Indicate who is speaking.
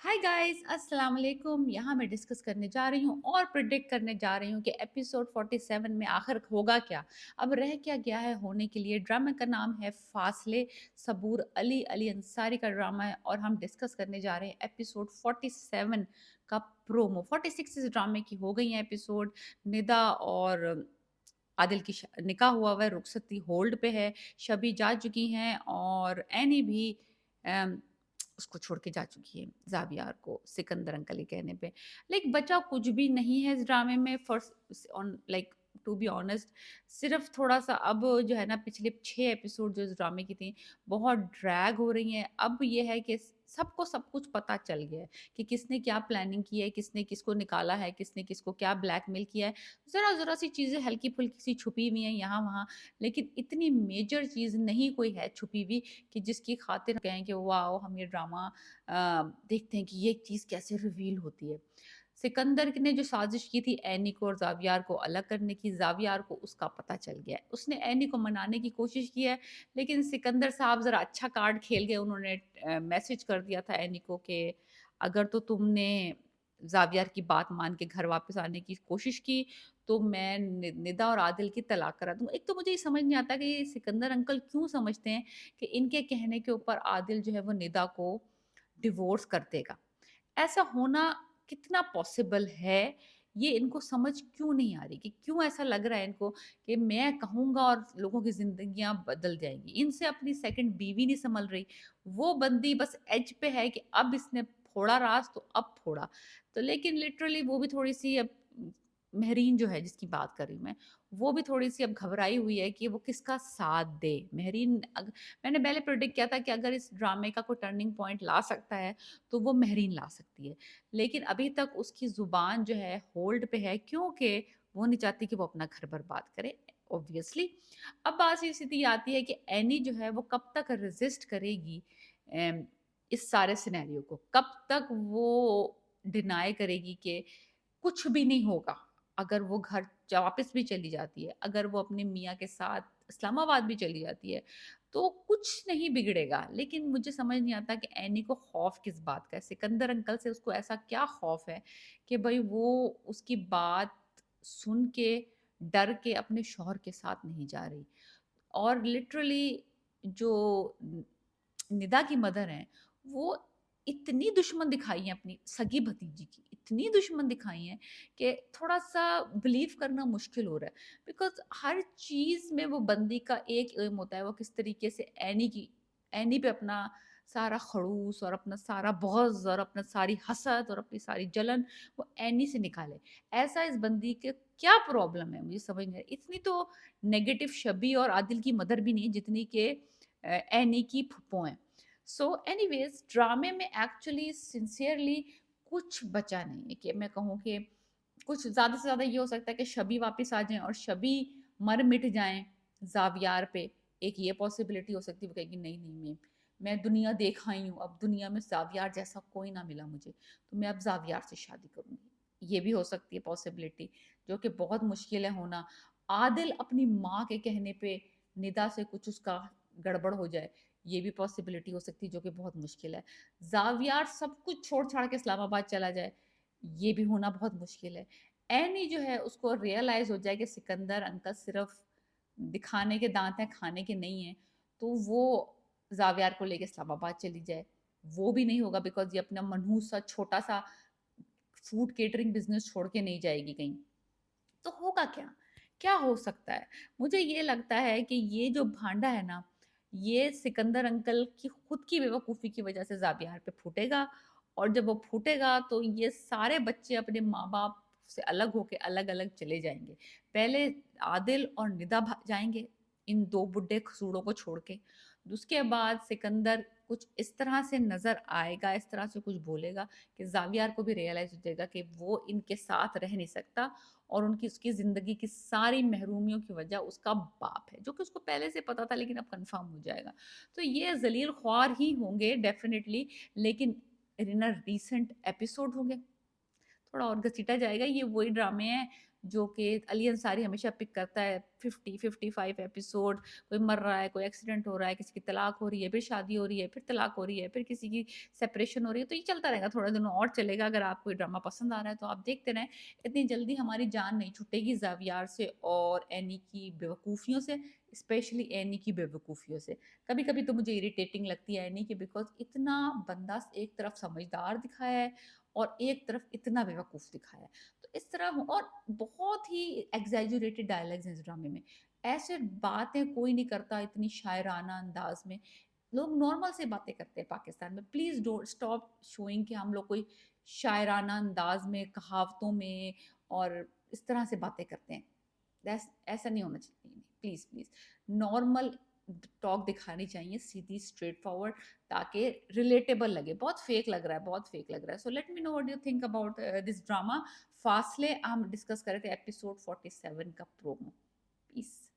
Speaker 1: Hi guys, अस्सलाम वालेकुम। यहाँ मैं डिस्कस करने जा रही हूँ और प्रिडिक्ट करने जा रही हूँ कि एपिसोड 47 में आखिर होगा क्या। अब रह क्या गया है होने के लिए। ड्रामे का नाम है फासले। सबूर अली अली अंसारी का ड्रामा है और हम डिस्कस करने जा रहे हैं एपिसोड 47 का प्रोमो। 46 इस ड्रामे की हो गई है एपिसोड। निदा और आदिल की निकाह हुआ है, रुखसती होल्ड पे है, शबी जा चुकी हैं और एनी भी अम, उसको छोड़ के जा चुकी है ज़ावियार को सिकंदर अंकल के कहने पे। लाइक बचा कुछ भी नहीं है इस ड्रामे में for on like to be honest. सिर्फ थोड़ा-सा अब जो है ना पिछले 6 एपिसोड जो इस ड्रामे की थी, बहुत ड्रैग हो रही हैं। अब ये है कि सबको सब कुछ पता चल गया है कि किसने क्या प्लानिंग की है, किसने किसको निकाला है, किसने किसको क्या ब्लैकमेल किया है। ज़रा-ज़रा सी चीज़ें हल्की-फुल्की सी छुपी हुई हैं यहाँ-वहाँ, लेकिन इतनी मेजर चीज़ नहीं कोई है छुपी हुई कि जिसकी खातिर कहें कि वाओ हम ये ड्रामा देखते हैं कि ये चीज़ कैसे रिवील होती है। सिकंदर ने जो साजिश की थी एनी को और ज़ावियार को अलग करने की, ज़ावियार को उसका पता चल गया है। उसने एनी को मनाने की कोशिश की है, लेकिन सिकंदर साहब ज़रा अच्छा कार्ड खेल गए। उन्होंने मैसेज कर दिया था एनी को कि अगर तो तुमने ज़ावियार की बात मान के घर वापस आने की कोशिश की, तो मैं निदा और आदिल की तलाक करा दूँगा। एक तो मुझे ये समझ नहीं आता कि ये सिकंदर अंकल क्यों समझते हैं कि इनके कहने के ऊपर आदिल जो है वो निदा को डिवोर्स कर देगा। ऐसा होना कितना पॉसिबल है, ये इनको समझ क्यों नहीं आ रही कि क्यों ऐसा लग रहा है इनको कि मैं कहूँगा और लोगों की ज़िंदगियाँ बदल जाएँगी। इनसे अपनी सेकंड बीवी नहीं सँभल रही। वो बंदी बस एज पे है कि अब इसने फोड़ा राज़ तो अब फोड़ा। तो लेकिन लिटरली वो भी थोड़ी-सी अब मेहरीन जो है जिसकी बात कर रही हूँ मैं, वो भी थोड़ी-सी अब घबराई हुई है कि वो किसका साथ दे। मेहरीन मैंने पहले प्रेडिक्ट किया था कि अगर इस ड्रामे का कोई टर्निंग पॉइंट ला सकता है, तो वो मेहरीन ला सकती है। लेकिन अभी तक उसकी ज़ुबान जो है होल्ड पे है क्योंकि वो नहीं चाहती कि वो अपना घर बर्बाद करे ऑब्वियसली। अब बात ये स्थिति आती है कि एनी जो है वो कब तक रेज़िस्ट करेगी अम, इस सारे सिनेरियो को? कब तक वो डिनाई करेगी कि कुछ भी नहीं होगा। अगर वो घर वापस भी चली जाती है, अगर वो अपने मियाँ के साथ इस्लामाबाद भी चली जाती है, तो कुछ नहीं बिगड़ेगा। लेकिन मुझे समझ नहीं आता कि एनी को खौफ किस बात का है? सिकंदर अंकल से उसको ऐसा क्या खौफ है कि भई वो उसकी बात सुन के, डर के अपने शौहर के साथ नहीं जा रही। और लिटरली जो निदा की मदर हैं, वो इतनी दुश्मन दिखाई हैं अपनी सगी भतीजी की, इतनी दुश्मन दिखाई हैं कि थोड़ा-सा बिलीव करना मुश्किल हो रहा है। बिकॉज़ हर चीज़ में वो बंदी का एक एम होता है, वो किस तरीके से एनी पे अपना सारा खड़ूस और अपना सारा बग़ज़ और अपना सारी हसद और अपनी सारी जलन वो एनी से निकाले। ऐसा इस बंदी के क्या प्रॉब्लम है मुझे समझ नहीं आ रही। इतनी तो नेगेटिव शबी और आदिल की मदर भी नहीं है जितनी कि एनी की फूफो हैं। सो एनीवेज़ ड्रामे में एक्चुअली सिंसियरली कुछ बचा नहीं है कि मैं कहूँ कि कुछ ज़्यादा से ज़्यादा ये हो सकता है कि शबी वापस आ जाएँ और शबी मर मिट जाएँ ज़ावियार पे। एक ये पॉसिबिलिटी हो सकती है, वो कहेगी नहीं, नहीं मैं दुनिया देख आई हूँ, अब दुनिया में ज़ावियार जैसा कोई ना मिला मुझे, तो मैं अब ज़ावियार से शादी करूँगी। ये भी हो सकती है पॉसिबिलिटी, जो कि बहुत मुश्किल है होना। आदिल अपनी माँ के कहने पे निदा से कुछ उसका गड़बड़ हो जाए, ये भी पॉसिबिलिटी हो सकती है जो कि बहुत मुश्किल है। ज़ावियार सब कुछ छोड़-छाड़ के इस्लामाबाद चला जाए, ये भी होना बहुत मुश्किल है। एनी जो है उसको रियलाइज़ हो जाए कि सिकंदर अंकल सिर्फ़ दिखाने के दाँत हैं, खाने के नहीं हैं, तो वो ज़ावियार को लेके इस्लामाबाद चली जाए। वो भी नहीं होगा बिकॉज़ ये अपना मनहूस सा छोटा-सा फूड केटरिंग बिज़नेस छोड़ के नहीं जाएगी कहीं। तो होगा क्या? क्या हो सकता है? मुझे ये लगता है कि ये जो भांडा है ना, ये सिकंदर अंकल की खुद की बेवकूफ़ी की वज़ह से ज़ाबियार पे फूटेगा और जब वो फूटेगा तो ये सारे बच्चे अपने माँ-बाप से अलग होके अलग-अलग चले जाएँगे। पहले आदिल और निदा जाएँगे, इन 2 बुड्ढे खसूड़ों को छोड़ के। उसके बाद सिकंदर कुछ इस तरह से नज़र आएगा, इस तरह से कुछ बोलेगा कि ज़ावियार को भी रियलाइज़ हो जाएगा कि वो इनके साथ रह नहीं सकता और उनकी उसकी ज़िंदगी की सारी महरूमियों की वजह उसका बाप है, जो कि उसको पहले से पता था लेकिन अब कन्फर्म हो जाएगा। तो ये ज़लील ख्वार ही होंगे डेफ़िनिटली, लेकिन इन अ रीसेंट एपिसोड होंगे। थोड़ा और घसीटा जाएगा, ये वही ड्रामे हैं جو کہ علی انصاری ہمیشہ پک کرتا ہے 50-55 ایپیسوڈ، کوئی مر رہا ہے، کوئی ایکسیڈنٹ ہو رہا ہے، کسی کی طلاق ہو رہی ہے، پھر شادی ہو رہی ہے، پھر طلاق ہو رہی ہے، پھر کسی کی سیپریشن ہو رہی ہے، تو یہ چلتا رہے گا، تھوڑے دنوں اور چلے گا۔ اگر آپ کو یہ ڈرامہ پسند آ رہا ہے تو آپ دیکھتے رہیں، اتنی جلدی ہماری جان نہیں چھٹے گی زاویار سے اور اینی کی بیوقوفیوں سے، اسپیشلی اینی کی بیوقوفیوں سے۔ کبھی کبھی تو مجھے اریٹیٹنگ لگتی ہے اینی کہ بیکاز اتنا بندہ ایک طرف سمجھدار دکھایا ہے اور ایک طرف اتنا بیوقوف دکھایا ہے، تو اس طرح اور بہت ہی ایگزیجوریٹڈ ڈائلاگز ہیں اس ڈرامے میں، ایسے باتیں کوئی نہیں کرتا اتنی شاعرانہ انداز میں، لوگ نارمل سے باتیں کرتے ہیں پاکستان میں، پلیز ڈونٹ اسٹاپ شوئنگ کہ ہم لوگ کوئی شاعرانہ انداز میں کہاوتوں میں اور اس طرح سے باتیں کرتے ہیں، ایسا نہیں ہونا چاہیے، پلیز پلیز نارمل ٹاک دکھانی چاہیے، سیدھی اسٹریٹ فارورڈ، تاکہ ریلیٹیبل لگے۔ بہت فیک لگ رہا ہے، بہت فیک لگ رہا ہے، so let me know what you think about this drama فاصلے۔ ہم ڈسکس کر رہے تھے ایپیسوڈ 47 کا پرومو، پیس۔